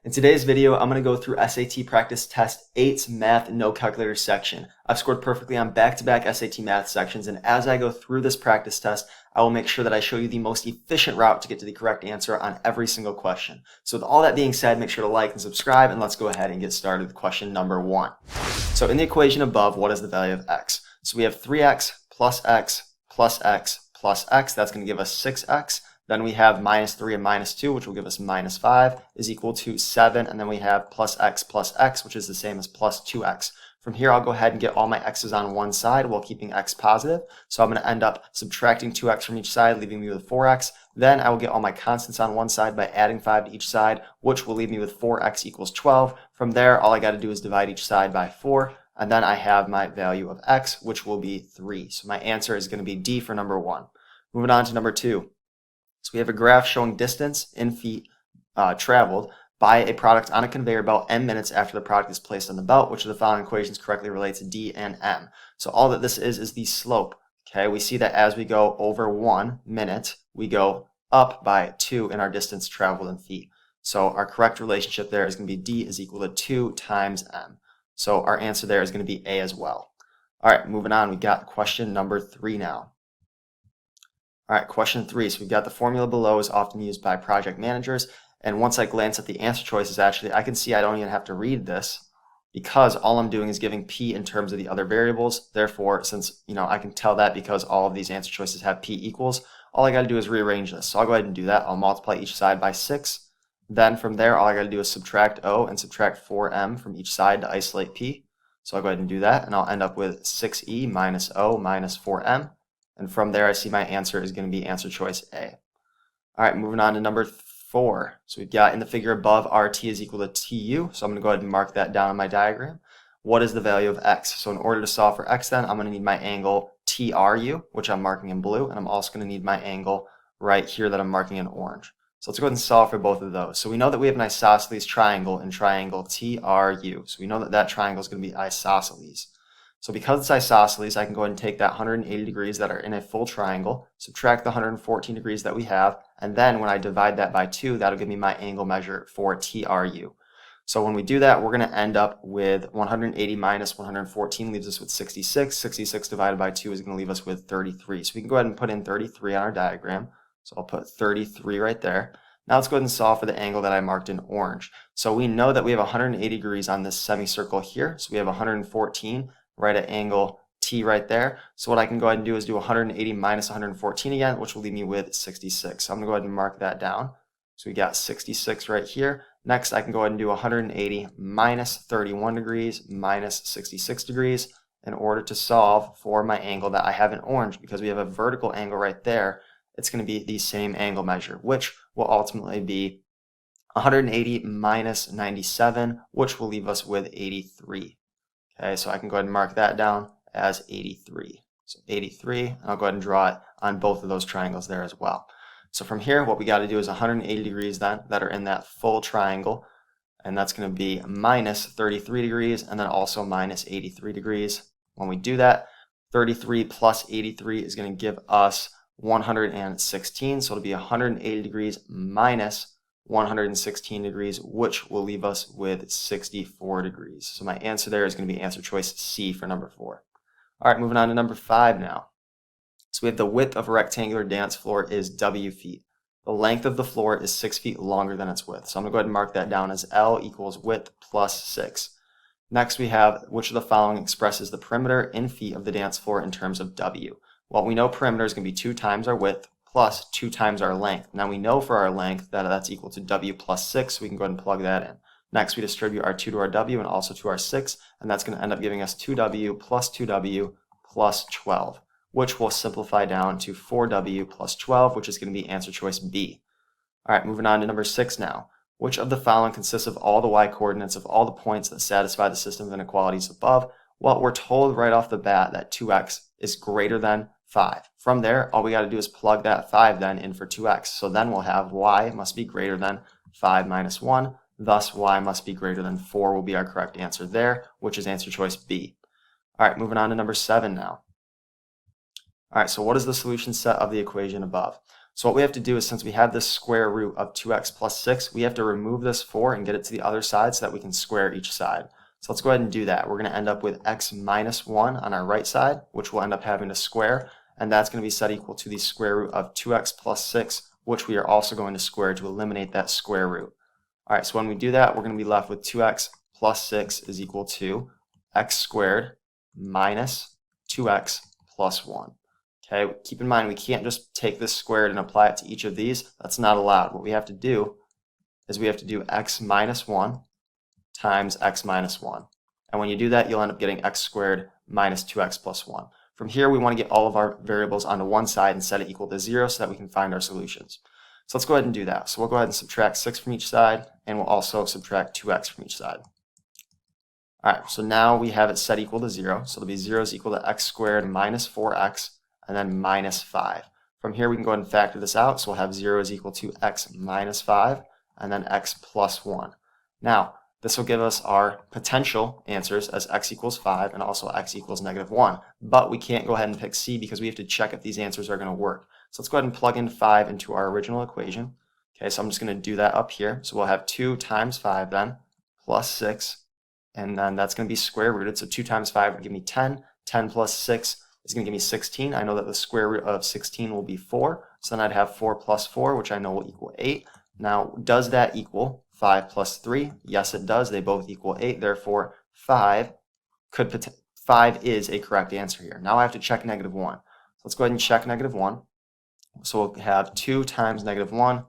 In today's video, I'm going to go through SAT Practice Test 8's Math No Calculator section. I've scored perfectly on back-to-back SAT Math sections, and as I go through this practice test, I will make sure that I show you the most efficient route to get to the correct answer on every single question. So with all that being said, make sure to like and subscribe, and let's go ahead and get started with question number 1. So in the equation above, what is the value of x? So we have 3x plus x plus x plus x. That's going to give us 6x. Then we have minus 3 and minus 2, which will give us minus 5, is equal to 7. And then we have plus x, which is the same as plus 2x. From here, I'll go ahead and get all my x's on one side while keeping x positive. So I'm going to end up subtracting 2x from each side, leaving me with 4x. Then I will get all my constants on one side by adding 5 to each side, which will leave me with 4x equals 12. From there, all I got to do is divide each side by 4. And then I have my value of x, which will be 3. So my answer is going to be D for number 1. Moving on to number 2. So we have a graph showing distance in feet traveled by a product on a conveyor belt n minutes after the product is placed on the belt. Which of the following equations correctly relates to D and M? So all that this is the slope. Okay, we see that as we go over 1 minute, we go up by 2 in our distance traveled in feet. So our correct relationship there is going to be D is equal to 2 times M. So our answer there is going to be A as well. All right, moving on, we got question number 3 now. All right, question 3. So we've got the formula below is often used by project managers. And once I glance at the answer choices, actually, I can see I don't even have to read this because all I'm doing is giving P in terms of the other variables. Therefore, since I can tell that because all of these answer choices have P equals, all I got to do is rearrange this. So I'll go ahead and do that. I'll multiply each side by 6. Then from there, all I got to do is subtract O and subtract 4M from each side to isolate P. So I'll go ahead and do that, and I'll end up with 6E minus O minus 4M. And from there, I see my answer is going to be answer choice A. All right, moving on to number 4. So we've got in the figure above, RT is equal to TU. So I'm going to go ahead and mark that down on my diagram. What is the value of x? So in order to solve for x, then I'm going to need my angle TRU, which I'm marking in blue. And I'm also going to need my angle right here that I'm marking in orange. So let's go ahead and solve for both of those. So we know that we have an isosceles triangle in triangle TRU. So we know that that triangle is going to be isosceles. So because it's isosceles, I can go ahead and take that 180 degrees that are in a full triangle, subtract the 114 degrees that we have, and then when I divide that by 2, that'll give me my angle measure for TRU. So when we do that, we're going to end up with 180 minus 114 leaves us with 66. 66 divided by 2 is going to leave us with 33. So we can go ahead and put in 33 on our diagram. So I'll put 33 right there. Now let's go ahead and solve for the angle that I marked in orange. So we know that we have 180 degrees on this semicircle here. So we have 114. Right at angle T right there. So what I can go ahead and do is do 180 minus 114 again, which will leave me with 66. So I'm going to go ahead and mark that down. So we got 66 right here. Next, I can go ahead and do 180 minus 31 degrees minus 66 degrees in order to solve for my angle that I have in orange. Because we have a vertical angle right there, it's going to be the same angle measure, which will ultimately be 180 minus 97, which will leave us with 83. Okay, so I can go ahead and mark that down as 83. So 83, and I'll go ahead and draw it on both of those triangles there as well. So from here, what we got to do is 180 degrees then that are in that full triangle, and that's going to be minus 33 degrees and then also minus 83 degrees. When we do that, 33 plus 83 is going to give us 116, so it'll be 180 degrees minus 116 degrees, which will leave us with 64 degrees. So my answer there is going to be answer choice C for number 4. All right, moving on to number 5 now. So we have the width of a rectangular dance floor is W feet. The length of the floor is 6 feet longer than its width. So I'm going to go ahead and mark that down as L equals width plus 6. Next we have which of the following expresses the perimeter in feet of the dance floor in terms of W. Well, we know perimeter is going to be 2 times our width plus 2 times our length. Now we know for our length that that's equal to W plus 6, so we can go ahead and plug that in. Next we distribute our 2 to our W and also to our 6, and that's going to end up giving us 2W plus 12, which will simplify down to 4W plus 12, which is going to be answer choice B. All right, moving on to number 6 now. Which of the following consists of all the y coordinates of all the points that satisfy the system of inequalities above? Well, we're told right off the bat that 2x is greater than 5. From there, all we got to do is plug that 5 then in for 2x. So then we'll have y must be greater than 5 minus 1. Thus, y must be greater than 4 will be our correct answer there, which is answer choice B. All right, moving on to number 7 now. All right, so what is the solution set of the equation above? So what we have to do is, since we have this square root of 2x plus 6, we have to remove this 4 and get it to the other side so that we can square each side. So let's go ahead and do that. We're going to end up with x minus 1 on our right side, which we'll end up having to square, and that's going to be set equal to the square root of 2x plus 6, which we are also going to square to eliminate that square root. All right, so when we do that, we're going to be left with 2x plus 6 is equal to x squared minus 2x plus 1. Okay, keep in mind we can't just take this squared and apply it to each of these. That's not allowed. What we have to do is we have to do x minus 1 times x minus 1. And when you do that, you'll end up getting x squared minus 2x plus 1. From here, we want to get all of our variables onto one side and set it equal to 0 so that we can find our solutions. So let's go ahead and do that. So we'll go ahead and subtract 6 from each side, and we'll also subtract 2x from each side. All right, so now we have it set equal to 0. So it'll be 0 is equal to x squared minus 4x, and then minus 5. From here, we can go ahead and factor this out. So we'll have 0 is equal to x minus 5, and then x plus 1. Now, this will give us our potential answers as x equals 5 and also x equals negative 1. But we can't go ahead and pick C because we have to check if these answers are going to work. So let's go ahead and plug in 5 into our original equation. Okay, so I'm just going to do that up here. So we'll have 2 times 5 then, plus 6. And then that's going to be square rooted. So 2 times 5 would give me 10. 10 plus 6 is going to give me 16. I know that the square root of 16 will be 4. So then I'd have 4 plus 4, which I know will equal 8. Now, does that equal 5 plus 3? Yes, it does. They both equal 8. Therefore, 5 is a correct answer here. Now I have to check negative 1. So let's go ahead and check negative 1. So we'll have 2 times negative 1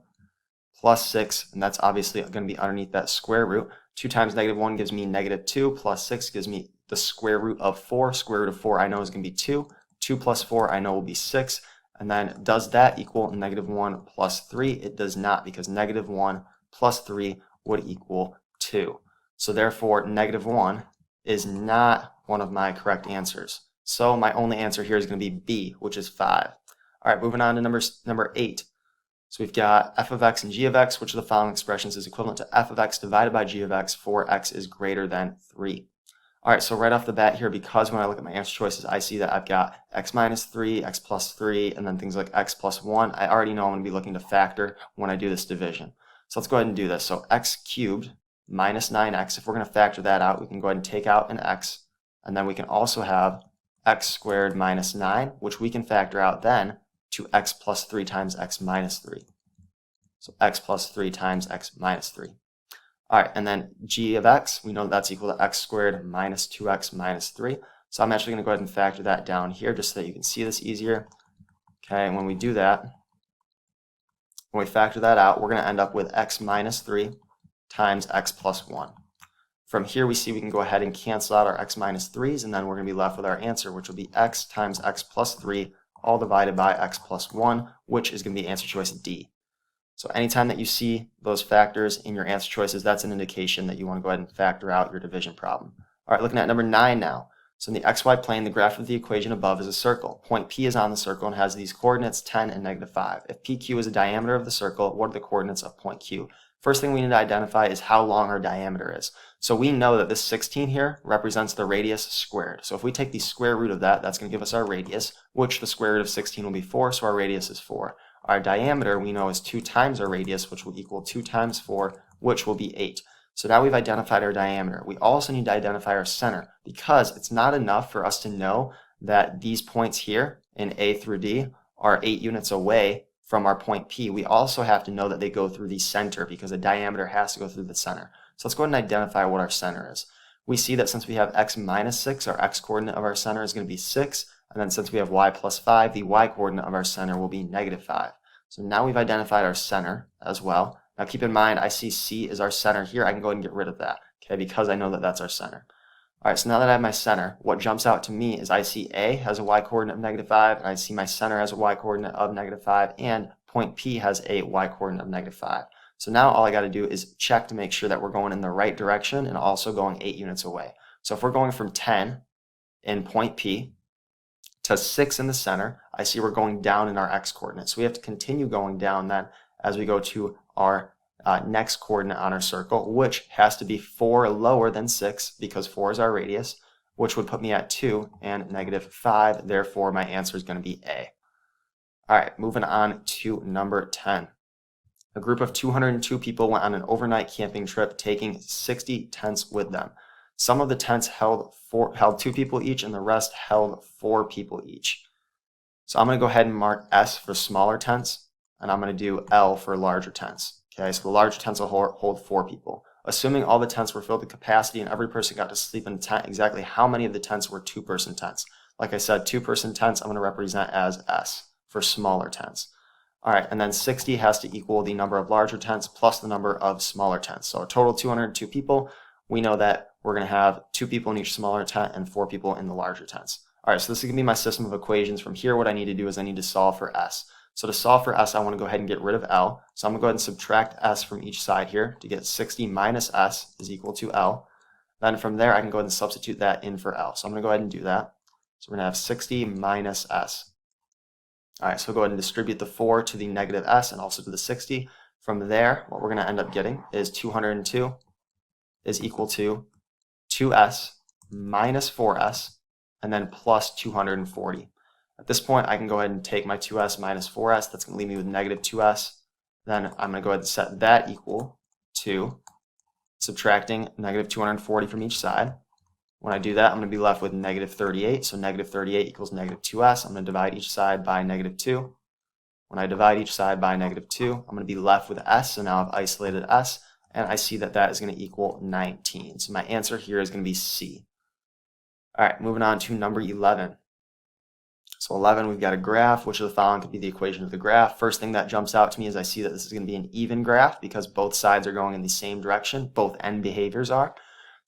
plus 6, and that's obviously going to be underneath that square root. 2 times negative 1 gives me negative 2, plus 6 gives me the square root of 4. Square root of 4 I know is going to be 2. 2 plus 4 I know will be 6. And then does that equal negative 1 plus 3? It does not, because negative 1 plus 3 would equal 2. So therefore, negative 1 is not one of my correct answers. So my only answer here is going to be B, which is 5. All right, moving on to number 8. So we've got f of x and g of x, which of the following expressions is equivalent to f of x divided by g of x for x is greater than 3. All right, so right off the bat here, because when I look at my answer choices, I see that I've got x minus 3, x plus 3, and then things like x plus 1. I already know I'm going to be looking to factor when I do this division. So let's go ahead and do this. So x cubed minus 9x, if we're going to factor that out, we can go ahead and take out an x, and then we can also have x squared minus 9, which we can factor out then to x plus 3 times x minus 3. So x plus 3 times x minus 3. All right, and then g of x, we know that's equal to x squared minus 2x minus 3. So I'm actually going to go ahead and factor that down here just so that you can see this easier. Okay, and when we do that, when we factor that out, we're going to end up with x minus 3 times x plus 1. From here, we see we can go ahead and cancel out our x minus 3's, and then we're going to be left with our answer, which will be x times x plus 3, all divided by x plus 1, which is going to be answer choice D. So anytime that you see those factors in your answer choices, that's an indication that you want to go ahead and factor out your division problem. All right, looking at number 9 now. So in the xy plane, the graph of the equation above is a circle. Point P is on the circle and has these coordinates 10 and negative 5. If PQ is the diameter of the circle, what are the coordinates of point Q? First thing we need to identify is how long our diameter is. So we know that this 16 here represents the radius squared. So if we take the square root of that, that's going to give us our radius, which the square root of 16 will be 4, so our radius is 4. Our diameter we know is 2 times our radius, which will equal 2 times 4, which will be 8. So now we've identified our diameter. We also need to identify our center, because it's not enough for us to know that these points here in A through D are 8 units away from our point P. We also have to know that they go through the center, because the diameter has to go through the center. So let's go ahead and identify what our center is. We see that since we have x minus 6, our x coordinate of our center is going to be 6. And then since we have y plus 5, the y coordinate of our center will be negative 5. So now we've identified our center as well. Now keep in mind, I see C is our center here. I can go ahead and get rid of that, okay, because I know that that's our center. All right, so now that I have my center, what jumps out to me is I see A has a y coordinate of negative 5, and I see my center has a y coordinate of negative 5, and point P has a y coordinate of negative 5. So now all I got to do is check to make sure that we're going in the right direction and also going 8 units away. So if we're going from 10 in point P to 6 in the center, I see we're going down in our x coordinate. So we have to continue going down then as we go to our next coordinate on our circle, which has to be 4 lower than 6, because 4 is our radius, which would put me at 2 and negative 5. Therefore, my answer is going to be A. All right, moving on to number 10. A group of 202 people went on an overnight camping trip, taking 60 tents with them. Some of the tents held 2 people each, and the rest held 4 people each. So I'm going to go ahead and mark S for smaller tents, and I'm going to do L for larger tents. Okay, so the larger tents will hold 4 people. Assuming all the tents were filled to capacity and every person got to sleep in a tent, exactly how many of the tents were 2-person tents? Like I said, 2-person tents I'm going to represent as S for smaller tents. All right, and then 60 has to equal the number of larger tents plus the number of smaller tents. So a total 202 people. We know that we're going to have 2 people in each smaller tent and 4 people in the larger tents. All right, so this is going to be my system of equations. From here, what I need to do is I need to solve for S. So to solve for S, I want to go ahead and get rid of L. So I'm going to go ahead and subtract S from each side here to get 60 minus S is equal to L. Then from there, I can go ahead and substitute that in for L. So I'm going to go ahead and do that. So we're going to have 60 minus S. All right, so go ahead and distribute the 4 to the negative S and also to the 60. From there, what we're going to end up getting is 202 is equal to 2S minus 4S and then plus 240. At this point, I can go ahead and take my 2S minus 4S. That's going to leave me with negative 2S. Then I'm going to go ahead and set that equal to subtracting negative 240 from each side. When I do that, I'm going to be left with negative 38. So negative 38 equals negative 2S. I'm going to divide each side by negative 2. When I divide each side by negative 2, I'm going to be left with S. So now I've isolated S, and I see that that is going to equal 19. So my answer here is going to be C. All right, moving on to number 11. So 11, we've got a graph. Which of the following could be the equation of the graph? First thing that jumps out to me is I see that this is going to be an even graph because both sides are going in the same direction. Both end behaviors are.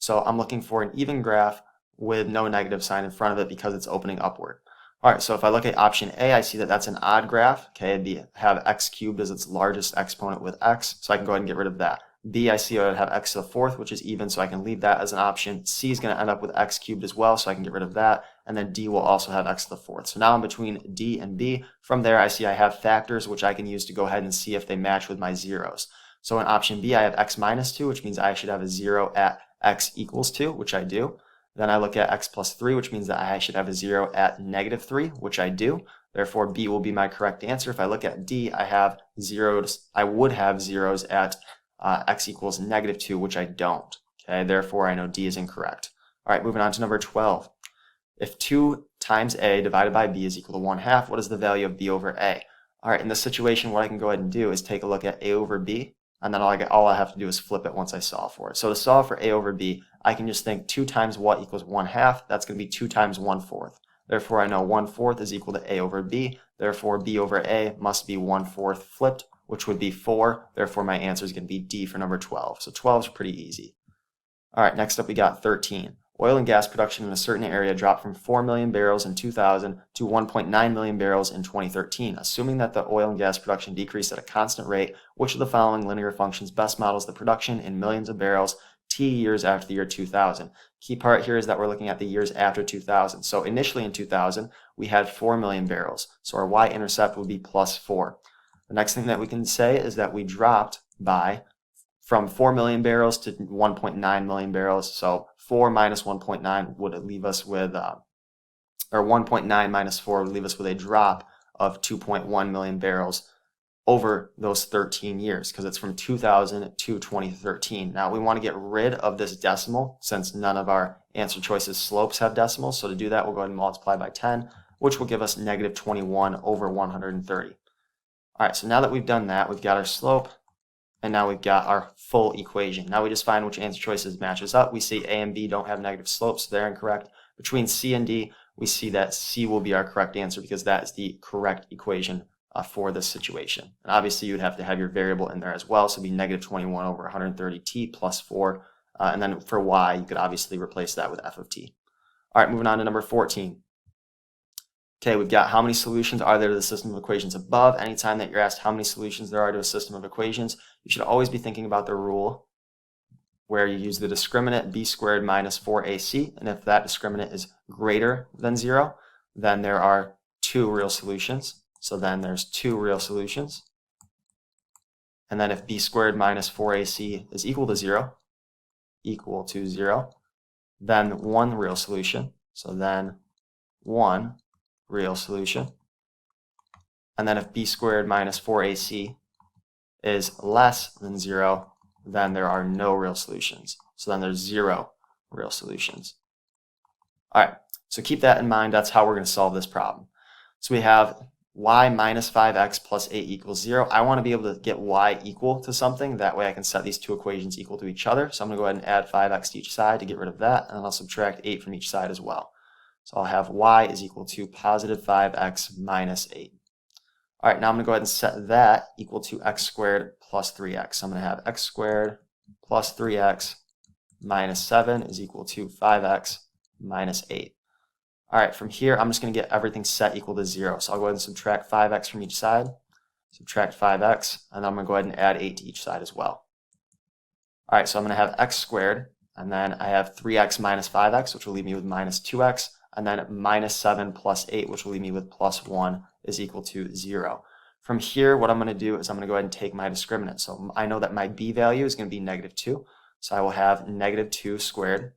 So I'm looking for an even graph with no negative sign in front of it because it's opening upward. All right, so if I look at option A, I see that that's an odd graph. Okay, it'd have x cubed as its largest exponent with x, so I can go ahead and get rid of that. B, I see I would have x to the 4th, which is even, so I can leave that as an option. C is going to end up with x cubed as well, so I can get rid of that. And then D will also have x to the 4th. So now I'm between D and B. From there, I see I have factors, which I can use to go ahead and see if they match with my zeros. So in option B, I have x minus 2, which means I should have a 0 at x equals 2, which I do. Then I look at x plus 3, which means that I should have a 0 at negative 3, which I do. Therefore, B will be my correct answer. If I look at D, I would have zeros at x equals negative 2, which I don't. Okay, therefore, I know D is incorrect. All right, moving on to number 12. If 2 times A divided by B is equal to 1/2, what is the value of B over A? All right, in this situation, what I can go ahead and do is take a look at A over B, and then all I have to do is flip it once I solve for it. So to solve for A over B, I can just think 2 times what equals 1/2. That's going to be 2 times 1/4. Therefore, I know 1/4 is equal to A over B. Therefore, B over A must be 1/4 flipped, which would be 4. Therefore, my answer is going to be D for number 12. So 12 is pretty easy. All right, next up we got 13. Oil and gas production in a certain area dropped from 4 million barrels in 2000 to 1.9 million barrels in 2013. Assuming that the oil and gas production decreased at a constant rate, which of the following linear functions best models the production in millions of barrels T years after the year 2000? Key part here is that we're looking at the years after 2000. So initially in 2000, we had 4 million barrels. So our y-intercept would be plus 4. The next thing that we can say is that we dropped from 4 million barrels to 1.9 million barrels. So 4 minus 1.9 would leave us with, or 1.9 minus 4 would leave us with a drop of 2.1 million barrels over those 13 years because it's from 2000 to 2013. Now we want to get rid of this decimal since none of our answer choices slopes have decimals. So to do that, we'll go ahead and multiply by 10, which will give us negative 21 over 130. All right, so now that we've done that, we've got our slope, and now we've got our full equation. Now we just find which answer choices matches up. We see A and B don't have negative slopes, so they're incorrect. Between C and D, we see that C will be our correct answer because that is the correct equation for this situation. And obviously you'd have to have your variable in there as well, so it'd be negative 21 over 130t plus 4. And then for y, you could obviously replace that with f of t. All right, moving on to number 14. Okay, we've got how many solutions are there to the system of equations above. Anytime that you're asked how many solutions there are to a system of equations, you should always be thinking about the rule where you use the discriminant b squared minus 4ac, and if that discriminant is greater than 0, then there are 2 real solutions. So then there's 2 real solutions. And then if b squared minus 4ac is equal to 0, then 1 real solution. So then 1 real solution. And then if b squared minus 4ac is less than 0, then there are no real solutions. So then there's 0 real solutions. All right, so keep that in mind. That's how we're going to solve this problem. So we have y minus 5x plus 8 equals 0. I want to be able to get y equal to something. That way I can set these two equations equal to each other. So I'm going to go ahead and add 5x to each side to get rid of that, and then I'll subtract 8 from each side as well. So I'll have y is equal to positive 5x minus 8. All right, now I'm going to go ahead and set that equal to x squared plus 3x. So I'm going to have x squared plus 3x minus 7 is equal to 5x minus 8. All right, from here, I'm just going to get everything set equal to 0. So I'll go ahead and subtract 5x from each side, subtract 5x, and then I'm going to go ahead and add 8 to each side as well. All right, so I'm going to have x squared, and then I have 3x minus 5x, which will leave me with minus 2x, and then minus 7 plus 8, which will leave me with plus 1, is equal to 0. From here, what I'm going to do is I'm going to go ahead and take my discriminant. So I know that my b value is going to be negative 2. So I will have negative 2 squared.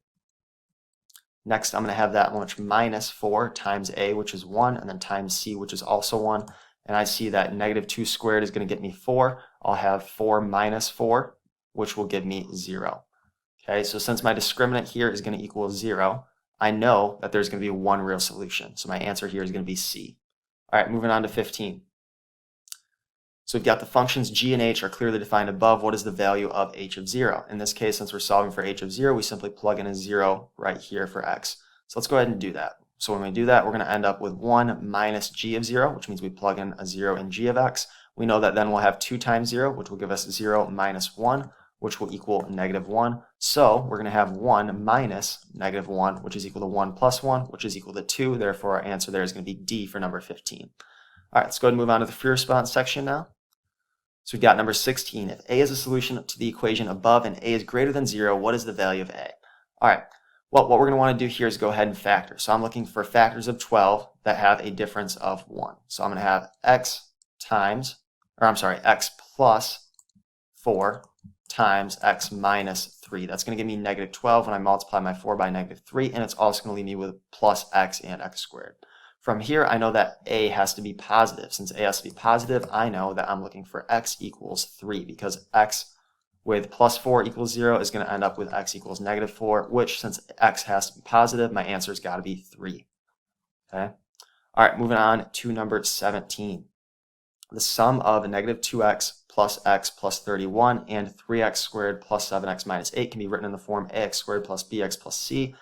Next, I'm going to have that much minus 4 times a, which is 1, and then times c, which is also 1. And I see that negative 2 squared is going to get me 4. I'll have 4 minus 4, which will give me 0. Okay, so since my discriminant here is going to equal 0, I know that there's going to be one real solution. So my answer here is going to be C. All right, moving on to 15. So we've got the functions g and h are clearly defined above. What is the value of h of 0? In this case, since we're solving for h of 0, we simply plug in a 0 right here for x. So let's go ahead and do that. So when we do that, we're going to end up with 1 minus g of 0, which means we plug in a 0 in g of x. We know that then we'll have 2 times 0, which will give us 0 minus 1, which will equal negative 1. So we're going to have 1 minus negative 1, which is equal to 1 plus 1, which is equal to 2. Therefore, our answer there is going to be D for number 15. All right, let's go ahead and move on to the free response section now. So we've got number 16. If A is a solution to the equation above and A is greater than 0, what is the value of A? All right, well, what we're going to want to do here is go ahead and factor. So I'm looking for factors of 12 that have a difference of 1. So I'm going to have x plus 4 times x minus 3. That's going to give me negative 12 when I multiply my 4 by negative 3, and it's also going to leave me with plus x and x squared. From here, I know that A has to be positive. Since A has to be positive, I know that I'm looking for x equals 3, because x with plus 4 equals 0 is going to end up with x equals negative 4, which, since x has to be positive, my answer's got to be 3. Okay. All right, moving on to number 17. The sum of negative 2x plus x plus 31 and 3x squared plus 7x minus 8 can be written in the form ax squared plus bx plus c,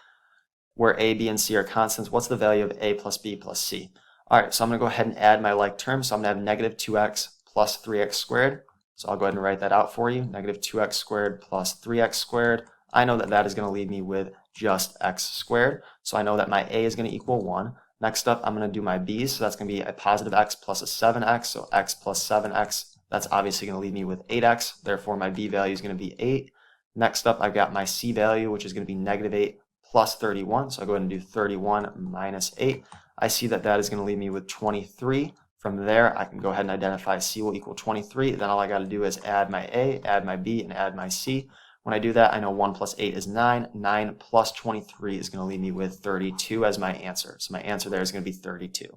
where a, b, and c are constants. What's the value of a plus b plus c? All right, so I'm going to go ahead and add my like terms. So I'm going to have negative 2x plus 3x squared. So I'll go ahead and write that out for you. Negative 2x squared plus 3x squared. I know that that is going to leave me with just x squared. So I know that my a is going to equal 1. Next up, I'm going to do my b's. So that's going to be a positive x plus a 7x. So x plus 7x. That's obviously going to leave me with 8x. Therefore, my b value is going to be 8. Next up, I've got my c value, which is going to be negative 8 plus 31. So I'll go ahead and do 31 minus 8. I see that that is going to leave me with 23. From there, I can go ahead and identify c will equal 23. Then all I got to do is add my a, add my b, and add my c. When I do that, I know 1 plus 8 is 9. 9 plus 23 is going to leave me with 32 as my answer. So my answer there is going to be 32.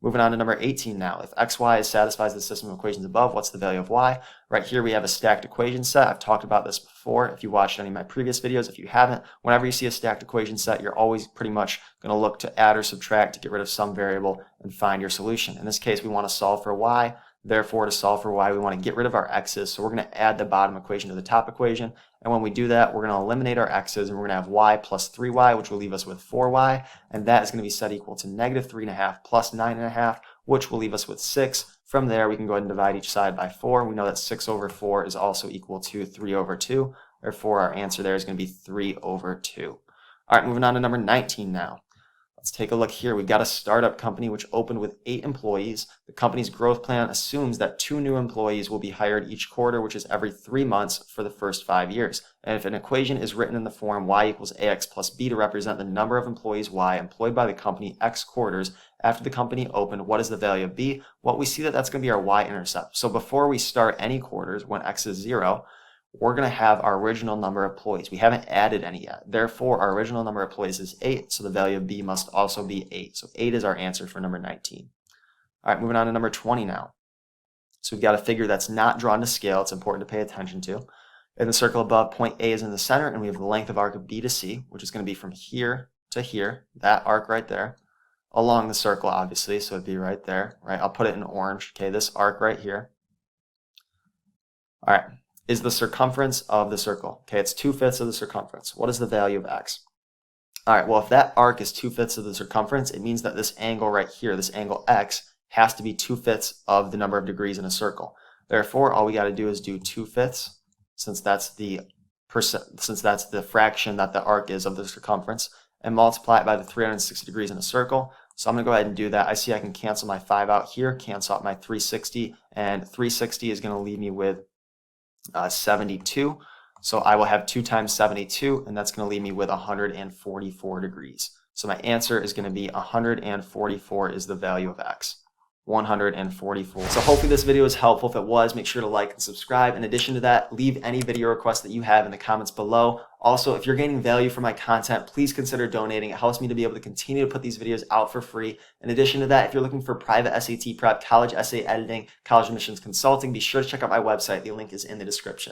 Moving on to number 18 now. If xy satisfies the system of equations above, what's the value of y? Right here we have a stacked equation set. I've talked about this before if you watched any of my previous videos. If you haven't, whenever you see a stacked equation set, you're always pretty much going to look to add or subtract to get rid of some variable and find your solution. In this case, we want to solve for y. Therefore, to solve for y, we want to get rid of our x's. So we're going to add the bottom equation to the top equation. And when we do that, we're going to eliminate our x's, and we're going to have y plus 3y, which will leave us with 4y. And that is going to be set equal to negative 3.5 plus 9.5, which will leave us with 6. From there, we can go ahead and divide each side by 4. We know that 6 over 4 is also equal to 3 over 2. Therefore, our answer there is going to be 3 over 2. All right, moving on to number 19 now. Let's take a look here. We've got a startup company which opened with 8 employees. The company's growth plan assumes that 2 new employees will be hired each quarter, which is every 3 months for the first 5 years. And if an equation is written in the form y equals ax plus b to represent the number of employees y employed by the company x quarters after the company opened, what is the value of b? Well, we see that that's going to be our y-intercept. So before we start any quarters, when x is 0, we're going to have our original number of employees. We haven't added any yet. Therefore, our original number of employees is 8, so the value of b must also be 8. So 8 is our answer for number 19. All right, moving on to number 20 now. So we've got a figure that's not drawn to scale. It's important to pay attention to. In the circle above, point A is in the center, and we have the length of arc of B to C, which is going to be from here to here, that arc right there, along the circle, obviously, so it'd be right there, right? I'll put it in orange, okay, this arc right here. All right, is the circumference of the circle. Okay, it's 2/5 of the circumference. What is the value of x? All right, well, if that arc is 2/5 of the circumference, it means that this angle right here, this angle x, has to be 2/5 of the number of degrees in a circle. Therefore, all we got to do is do 2/5, since that's the fraction that the arc is of the circumference, and multiply it by the 360 degrees in a circle. So I'm going to go ahead and do that. I see I can cancel my 5 out here, cancel out my 360, and 360 is going to leave me with 72. So I will have 2 times 72, and that's going to leave me with 144 degrees. So my answer is going to be 144 is the value of x. 144. So hopefully this video was helpful. If it was, make sure to like and subscribe. In addition to that, leave any video requests that you have in the comments below. Also, if you're gaining value from my content, please consider donating. It helps me to be able to continue to put these videos out for free. In addition to that, if you're looking for private SAT prep, college essay editing, college admissions consulting, be sure to check out my website. The link is in the description.